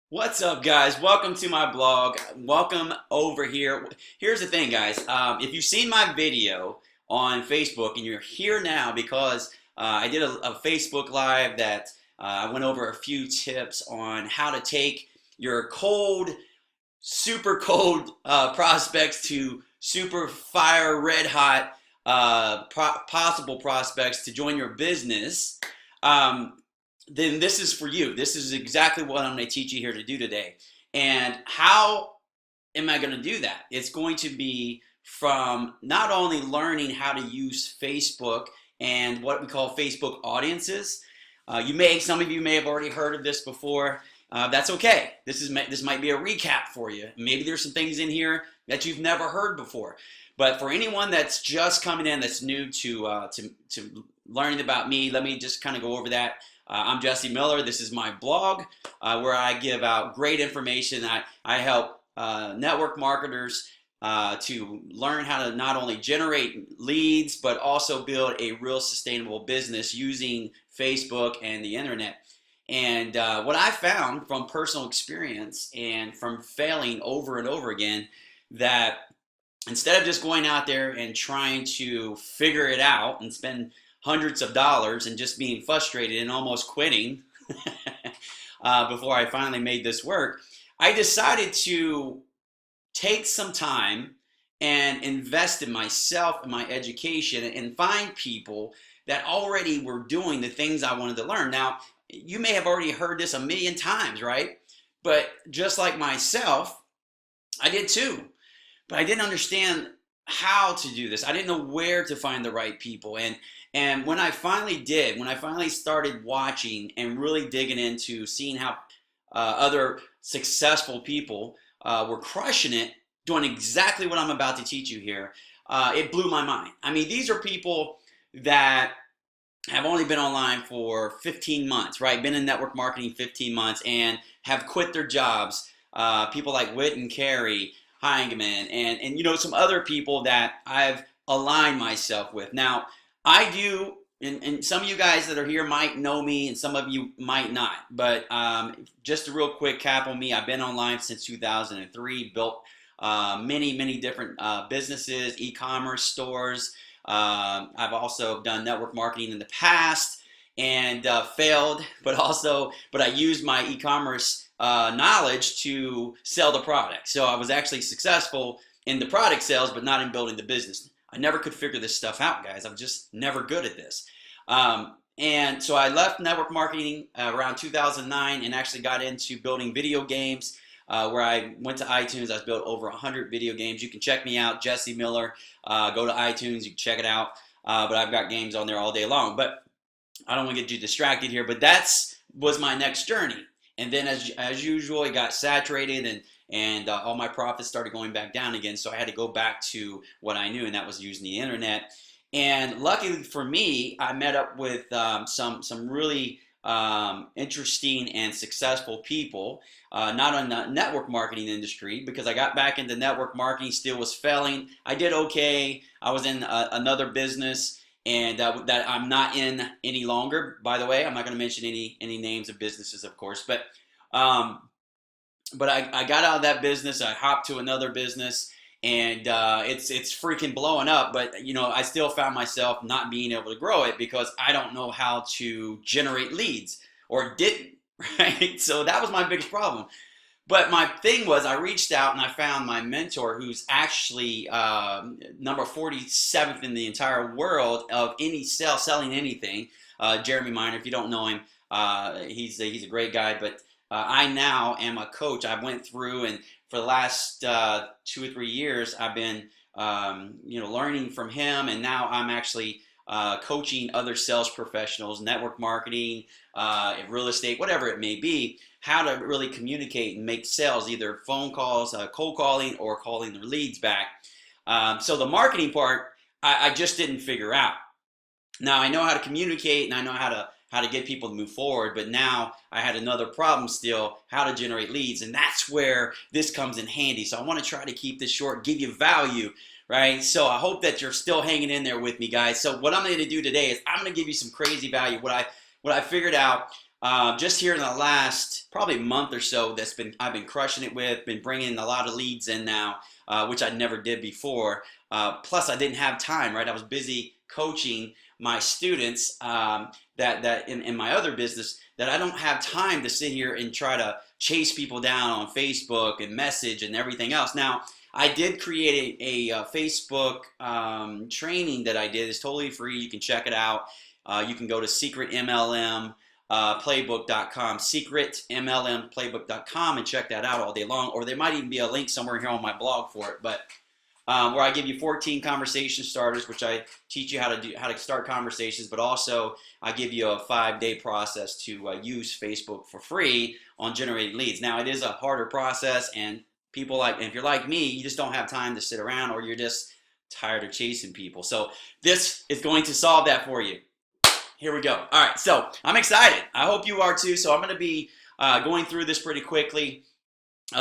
What's up, guys? Welcome to my blog. Welcome over here. Here's the thing, guys. If you've seen my video on Facebook and you're here now because I did a Facebook Live that I went over a few tips on how to take your super cold prospects to super fire, red hot possible prospects to join your business. Then this is for you. This is exactly what I'm going to teach you here to do today. And how am I going to do that? It's going to be from not only learning how to use Facebook and what we call Facebook audiences. Some of you may have already heard of this before. That's okay. This might be a recap for you. Maybe there's some things in here that you've never heard before. But for anyone that's just coming in, that's new to learning about me, let me just kind of go over that. I'm Jesse Miller. This is my blog where I give out great information. I help network marketers to learn how to not only generate leads, but also build a real sustainable business using Facebook and the internet. And what I found from personal experience and from failing over and over again, that instead of just going out there and trying to figure it out and spend hundreds of dollars and just being frustrated and almost quitting before I finally made this work, I decided to take some time and invest in myself and my education and find people that already were doing the things I wanted to learn. Now, you may have already heard this a million times, right? But just like myself, I did too. But I didn't understand how to do this. I didn't know where to find the right people. And when I finally started watching and really digging into seeing how other successful people were crushing it, doing exactly what I'm about to teach you here, it blew my mind. I mean, these are people that have only been online for 15 months, right? Been in network marketing 15 months and have quit their jobs. People like Witt and Carey, Heineman, and some other people that I've aligned myself with. Now, I do, and some of you guys that are here might know me, and some of you might not. But just a real quick cap on me: I've been online since 2003, built many different businesses, e-commerce stores. I've also done network marketing in the past and failed, but I used my e-commerce knowledge to sell the product. So I was actually successful in the product sales, but not in building the business. I never could figure this stuff out, guys. I'm just never good at this. And so I left network marketing around 2009 and actually got into building video games, where I went to iTunes. I've built over 100 video games. You can check me out, Jesse Miller. Go to iTunes, you can check it out. But I've got games on there all day long. But I don't want to get you distracted here, but was my next journey. And then as usual, it got saturated and all my profits started going back down again. So I had to go back to what I knew, and that was using the internet. And luckily for me, I met up with some really interesting and successful people, not in the network marketing industry, because I got back into network marketing, still was failing. I did okay. I was in another business, and that I'm not in any longer. By the way, I'm not going to mention any names of businesses, of course, but I got out of that business. I hopped to another business, and it's freaking blowing up. But I still found myself not being able to grow it because I don't know how to generate leads, or didn't, right? So that was my biggest problem. But my thing was, I reached out and I found my mentor, who's actually number 47th in the entire world of selling anything. Jeremy Miner, if you don't know him, he's a great guy. But I now am a coach. I went through, and for the last 2 or 3 years, I've been learning from him, and now I'm actually coaching other sales professionals, network marketing, real estate, whatever it may be, how to really communicate and make sales, either phone calls, cold calling, or calling their leads back. So the marketing part, I just didn't figure out. Now I know how to communicate and I know how to get people to move forward, but now I had another problem still: how to generate leads, and that's where this comes in handy. So I want to try to keep this short, give you value, right? So I hope that you're still hanging in there with me, guys. So what I'm going to do today is I'm going to give you some crazy value. What I figured out just here in the last probably month or so, I've been crushing it with, been bringing a lot of leads in now, which I never did before. Plus, I didn't have time, right? I was busy coaching my students that in my other business, that I don't have time to sit here and try to chase people down on Facebook and message and everything else. Now, I did create a Facebook training that I did. It's totally free. You can check it out. You can go to secretmlmplaybook.com, secretmlmplaybook.com, and check that out all day long. Or there might even be a link somewhere here on my blog for it. But where I give you 14 conversation starters, which I teach you how to start conversations, but also I give you a 5-day process to use Facebook for free on generating leads. Now, it is a harder process, and if you're like me, you just don't have time to sit around, or you're just tired of chasing people. So this is going to solve that for you. Here we go. All right, so I'm excited. I hope you are too. So I'm going to be going through this pretty quickly.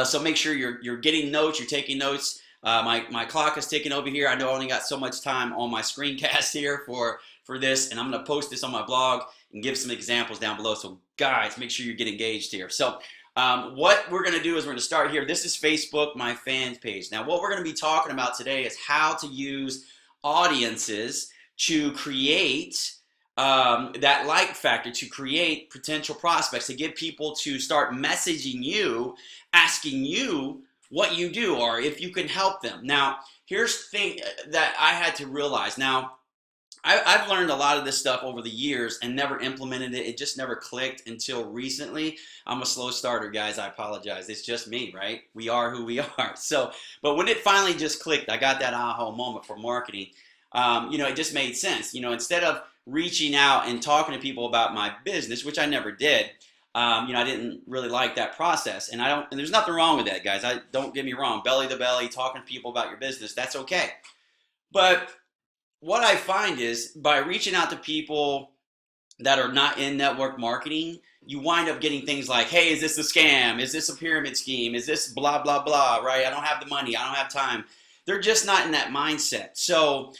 So make sure you're getting notes, you're taking notes. My clock is ticking over here. I know I only got so much time on my screencast here for this, and I'm going to post this on my blog and give some examples down below. So guys, make sure you get engaged here. So what we're going to do is we're going to start here. This is Facebook, my fans page. Now, what we're going to be talking about today is how to use audiences to create that like factor, to create potential prospects, to get people to start messaging you, asking you what you do or if you can help them. Now, here's the thing that I had to realize. Now, I've learned a lot of this stuff over the years and never implemented it. It just never clicked until recently. I'm a slow starter, guys. I apologize. It's just me, right? We are who we are. So, but when it finally just clicked, I got that aha moment for marketing. It just made sense. Instead of reaching out and talking to people about my business, which I never did, I didn't really like that process, and there's nothing wrong with that, guys. Don't get me wrong. Belly to belly, talking to people about your business, that's okay. But what I find is by reaching out to people that are not in network marketing, you wind up getting things like, hey, is this a scam? Is this a pyramid scheme? Is this blah, blah, blah, right? I don't have the money. I don't have time. They're just not in that mindset. So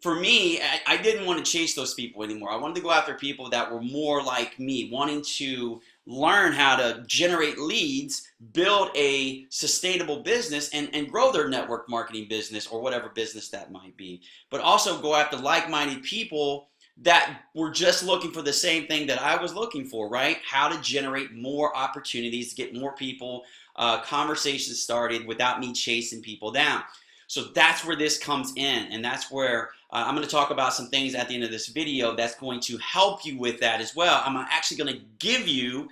for me, I didn't want to chase those people anymore. I wanted to go after people that were more like me, wanting to learn how to generate leads, build a sustainable business, and grow their network marketing business or whatever business that might be. But also go after like-minded people that were just looking for the same thing that I was looking for, right? How to generate more opportunities, get more people, conversations started without me chasing people down. So that's where this comes in, and that's where I'm going to talk about some things at the end of this video that's going to help you with that as well. I'm actually going to give you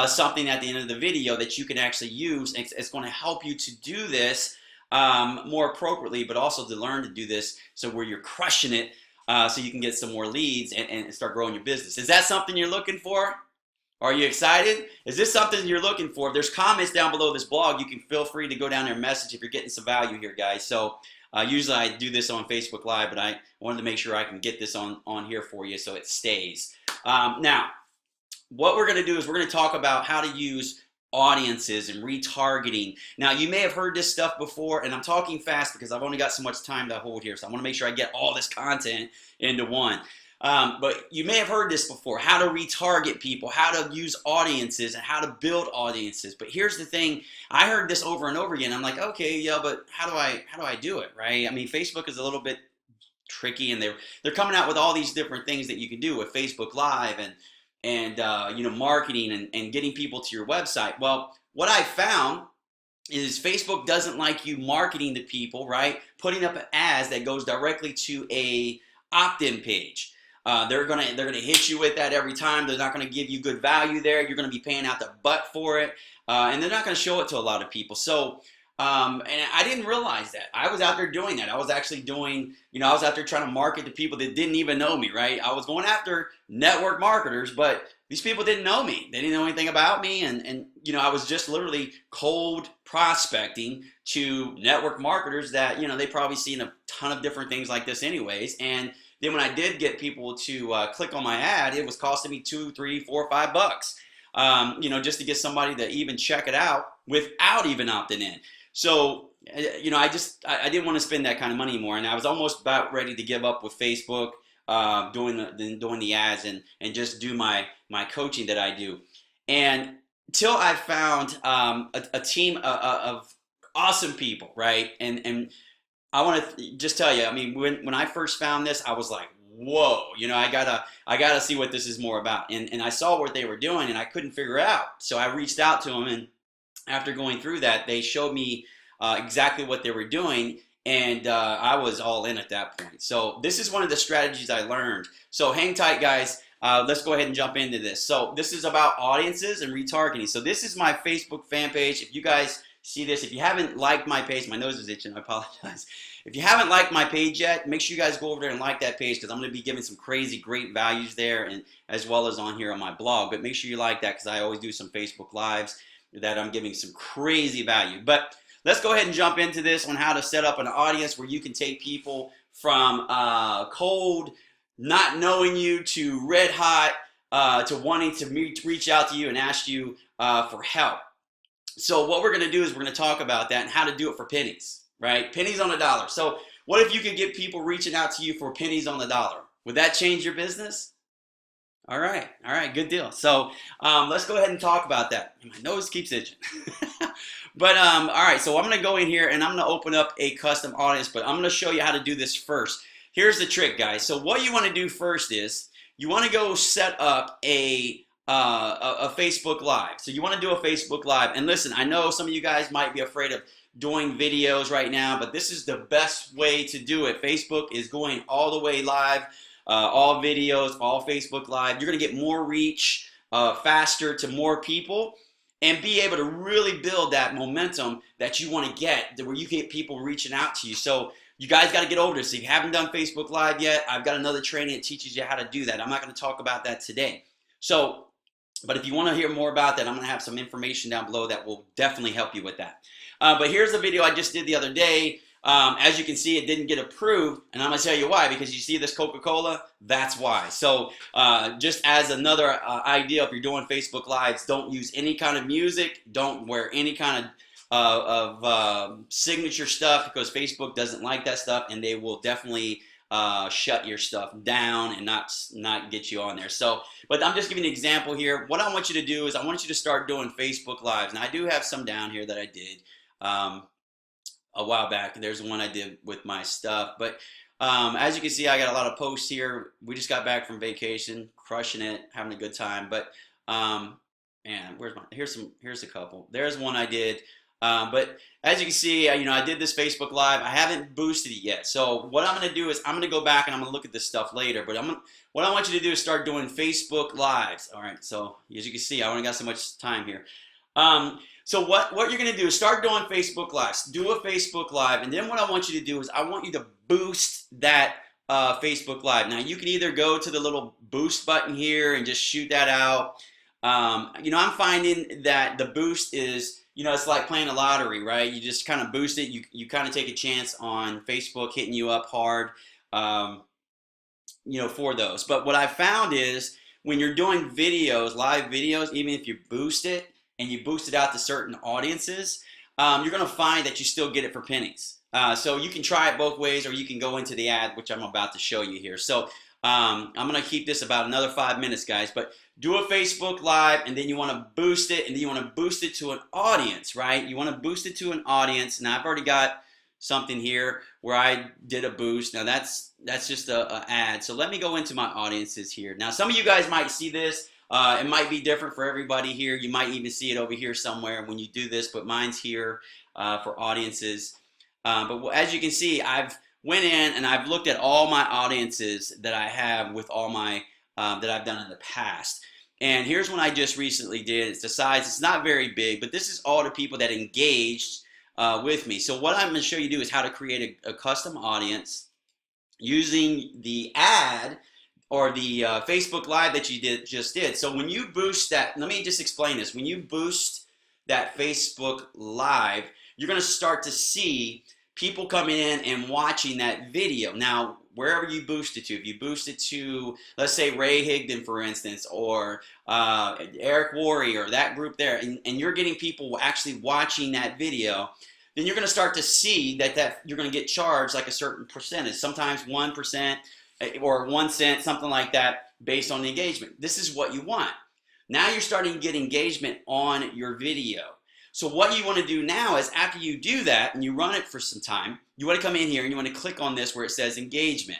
something at the end of the video that you can actually use. It's going to help you to do this more appropriately, but also to learn to do this so where you're crushing it so you can get some more leads and start growing your business. Is that something you're looking for? Are you excited? Is this something you're looking for? If there's comments down below this blog, you can feel free to go down there and message if you're getting some value here, guys. So usually I do this on Facebook Live, but I wanted to make sure I can get this on here for you so it stays. Now, what we're going to do is we're going to talk about how to use audiences and retargeting. Now, you may have heard this stuff before, and I'm talking fast because I've only got so much time to hold here, so I want to make sure I get all this content into one. But you may have heard this before, how to retarget people, how to use audiences, and how to build audiences. But here's the thing, I heard this over and over again. I'm like, okay, yeah, but how do I do it, right? I mean, Facebook is a little bit tricky, and they're coming out with all these different things that you can do with Facebook Live and marketing and getting people to your website. Well, what I found is Facebook doesn't like you marketing to people, right? Putting up ads that goes directly to a opt-in page. They're gonna hit you with that every time. They're not gonna give you good value there. You're gonna be paying out the butt for it, and they're not gonna show it to a lot of people. So, and I didn't realize that. I was out there doing that. I was actually doing, I was out there trying to market to people that didn't even know me, right? I was going after network marketers, but these people didn't know me. They didn't know anything about me, and I was just literally cold prospecting to network marketers that they probably seen a ton of different things like this anyways. And then when I did get people to click on my ad, it was costing me $2, $3, $4, $5, just to get somebody to even check it out without even opting in. So, I didn't want to spend that kind of money anymore, and I was almost about ready to give up with Facebook, doing the ads and just do my my coaching that I do. And till I found a team of awesome people, right? And I want to just tell you, I mean, when I first found this, I was like, whoa, you know, I gotta see what this is more about. And I saw what they were doing, and I couldn't figure it out. So I reached out to them, and after going through that, they showed me exactly what they were doing, and I was all in at that point. So this is one of the strategies I learned. So hang tight, guys. Let's go ahead and jump into this. So this is about audiences and retargeting. So this is my Facebook fan page. If you guys see this, if you haven't liked my page, my nose is itching, I apologize. If you haven't liked my page yet, make sure you guys go over there and like that page, because I'm going to be giving some crazy great values there, and as well as on here on my blog. But make sure you like that, because I always do some Facebook Lives that I'm giving some crazy value. But let's go ahead and jump into this on how to set up an audience where you can take people from cold, not knowing you, to red hot, to wanting to reach out to you and ask you for help. So what we're going to do is we're going to talk about that and how to do it for pennies, right? Pennies on the dollar. So what if you could get people reaching out to you for pennies on the dollar? Would that change your business? All right, good deal. So let's go ahead and talk about that. My nose keeps itching. But all right, so I'm going to go in here and I'm going to open up a custom audience, but I'm going to show you how to do this first. Here's the trick, guys. So what you want to do first is you want to go set up a Facebook Live. So you want to do a Facebook Live. And listen, I know some of you guys might be afraid of doing videos right now, but this is the best way to do it. Facebook is going all the way live, all videos, all Facebook Live. You're going to get more reach faster to more people, and be able to really build that momentum that you want to get, where you get people reaching out to you. So you guys got to get over this. If you haven't done Facebook Live yet, I've got another training that teaches you how to do that. I'm not going to talk about that today. So, but if you want to hear more about that, I'm going to have some information down below that will definitely help you with that. But here's a video I just did the other day. As you can see, it didn't get approved, and I'm going to tell you why, because you see this Coca-Cola? That's why. So just as another idea, if you're doing Facebook Lives, don't use any kind of music, don't wear any kind of signature stuff, because Facebook doesn't like that stuff, and they will definitely shut your stuff down and not get you on there. So, but I'm just giving an example here. What I want you to do is I want you to start doing Facebook Lives. Now, I do have some down here that I did a while back. There's one I did with my stuff, but as you can see, I got a lot of posts here. We just got back from vacation, crushing it, having a good time. But man, here's a couple. There's one I did. But as you can see, I did this Facebook Live. I haven't boosted it yet. So what I'm going to do is I'm going to go back and I'm going to look at this stuff later. But what I want you to do is start doing Facebook Lives. All right. So as you can see, I only got so much time here. So what you're going to do is start doing Facebook Lives. Do a Facebook Live. And then what I want you to do is I want you to boost that Facebook Live. Now, you can either go to the little boost button here and just shoot that out. I'm finding that the boost is, it's like playing a lottery, right? You just kind of boost it. You kind of take a chance on Facebook hitting you up hard, for those. But what I found is when you're doing videos, live videos, even if you boost it and you boost it out to certain audiences, you're going to find that you still get it for pennies. So you can try it both ways, or you can go into the ad, which I'm about to show you here. So I'm going to keep this about another 5 minutes, guys. But do a Facebook Live, and then you want to boost it, and then you want to boost it to an audience, right? You want to boost it to an audience. Now, I've already got something here where I did a boost. Now, that's just a ad. So let me go into my audiences here. Now, some of you guys might see this. It might be different for everybody here. You might even see it over here somewhere when you do this, but mine's here for audiences. But as you can see, I've went in and I've looked at all my audiences that I have with all my that I've done in the past. And here's one I just recently did. It's the size. It's not very big, but this is all the people that engaged with me. So what I'm going to show you do is how to create a custom audience using the ad or the Facebook Live that you just did. So when you boost that, let me just explain this. When you boost that Facebook Live, you're going to start to see people coming in and watching that video. Now, wherever you boost it to, if you boost it to, let's say, Ray Higdon, for instance, or Eric Worre, or that group there, and you're getting people actually watching that video, then you're going to start to see that you're going to get charged like a certain percentage, sometimes 1%, or 1 cent, something like that, based on the engagement. This is what you want. Now you're starting to get engagement on your video. So what you want to do now is, after you do that and you run it for some time, you want to come in here and you want to click on this where it says engagement.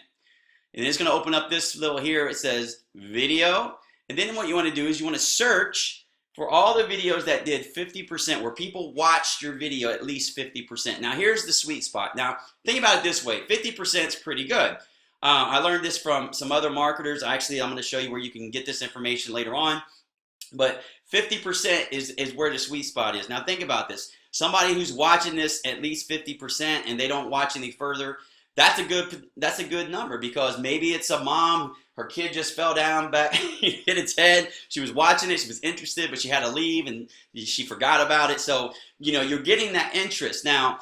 And it's going to open up this little here, it says video. And then what you want to do is you want to search for all the videos that did 50%, where people watched your video at least 50%. Now here's the sweet spot. Now think about it this way, 50% is pretty good. I learned this from some other marketers. Actually, I'm going to show you where you can get this information later on. But 50% is where the sweet spot is. Now think about this. Somebody who's watching this at least 50% and they don't watch any further, that's a good number, because maybe it's a mom, her kid just fell down back, hit its head. She was watching it, she was interested, but she had to leave and she forgot about it. So, you know, you're getting that interest. Now,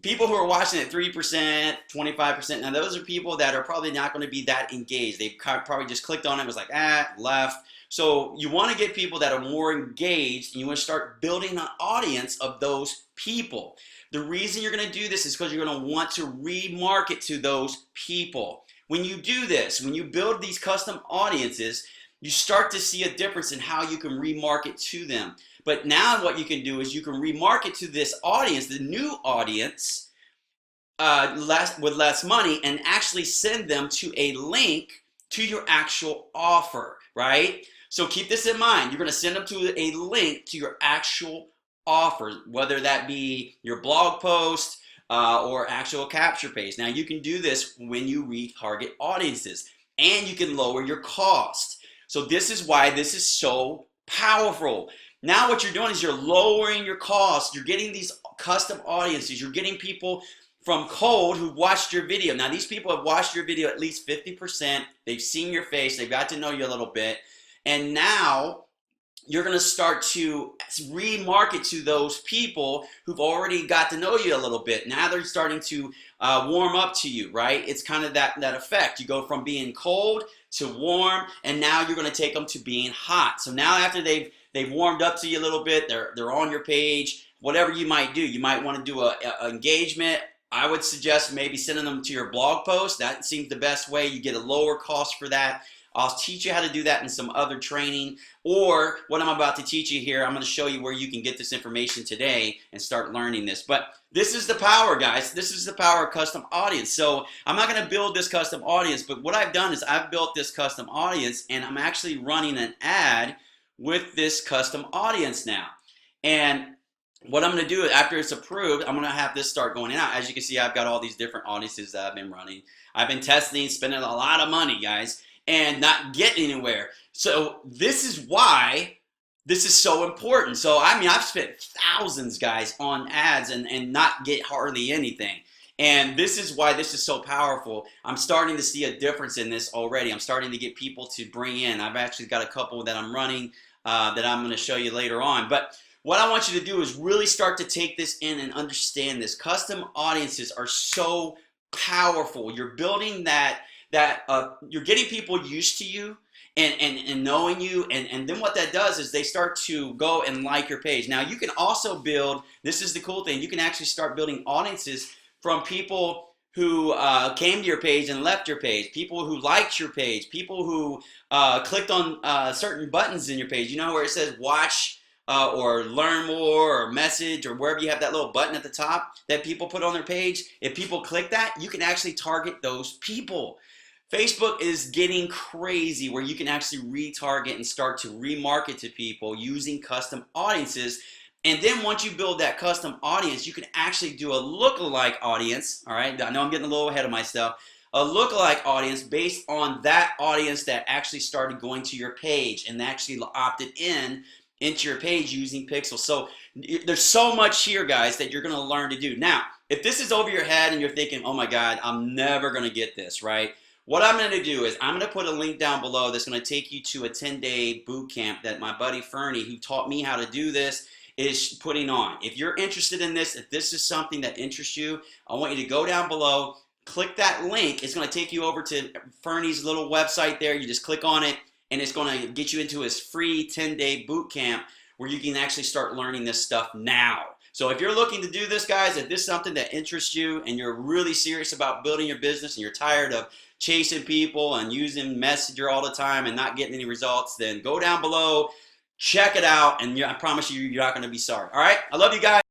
people who are watching at 3%, 25%, now those are people that are probably not going to be that engaged. They probably just clicked on it, was like, left. So you want to get people that are more engaged, and you want to start building an audience of those people. The reason you're going to do this is because you're going to want to remarket to those people. When you do this, when you build these custom audiences, you start to see a difference in how you can remarket to them. But now what you can do is you can remarket to this audience, the new audience, with less money, and actually send them to a link to your actual offer, right? So keep this in mind. You're going to send them to a link to your actual offer, whether that be your blog post or actual capture page. Now you can do this when you retarget audiences, and you can lower your cost. So this is why this is so powerful. Now what you're doing is you're lowering your cost. You're getting these custom audiences. You're getting people from cold who've watched your video. Now these people have watched your video at least 50%. They've seen your face. They've got to know you a little bit. And now you're going to start to remarket to those people who've already got to know you a little bit. Now they're starting to warm up to you, right? It's kind of that effect. You go from being cold to warm, and now you're going to take them to being hot. So now after they've warmed up to you a little bit, they're on your page. Whatever you might do, you might want to do an engagement. I would suggest maybe sending them to your blog post. That seems the best way. You get a lower cost for that. I'll teach you how to do that in some other training, or what I'm about to teach you here, I'm going to show you where you can get this information today and start learning this. But this is the power, guys. This is the power of custom audience. So I'm not going to build this custom audience, but what I've done is I've built this custom audience, and I'm actually running an ad with this custom audience now. And what I'm going to do after it's approved, I'm going to have this start going out. As you can see, I've got all these different audiences that I've been running. I've been testing, spending a lot of money, guys, and not getting anywhere. So this is why this is so important. So I mean, I've spent thousands, guys, on ads and not get hardly anything. And this is why this is so powerful. I'm starting to see a difference in this already. I'm starting to get people to bring in. I've actually got a couple that I'm running that I'm going to show you later on. But what I want you to do is really start to take this in and understand this. Custom audiences are so powerful. You're building you're getting people used to you and knowing you, and then what that does is they start to go and like your page. Now you can also build, this is the cool thing, you can actually start building audiences from people who came to your page and left your page, people who liked your page, people who clicked on certain buttons in your page, you know, where it says watch or learn more or message, or wherever you have that little button at the top that people put on their page. If people click that, you can actually target those people. Facebook is getting crazy where you can actually retarget and start to remarket to people using custom audiences. And then once you build that custom audience, you can actually do a lookalike audience. All right, I know I'm getting a little ahead of myself. A lookalike audience based on that audience that actually started going to your page and actually opted into your page using pixels. So there's so much here, guys, that you're going to learn to do. Now, if this is over your head and you're thinking, oh my God, I'm never going to get this, right? What I'm going to do is I'm going to put a link down below that's going to take you to a 10-day boot camp that my buddy Fernie, who taught me how to do this, is putting on. If you're interested in this, if this is something that interests you, I want you to go down below, click that link. It's going to take you over to Fernie's little website there. You just click on it, and it's going to get you into his free 10-day boot camp where you can actually start learning this stuff now. So if you're looking to do this, guys, if this is something that interests you and you're really serious about building your business and you're tired of chasing people and using Messenger all the time and not getting any results, then go down below, check it out, and I promise you, you're not going to be sorry. All right? I love you guys.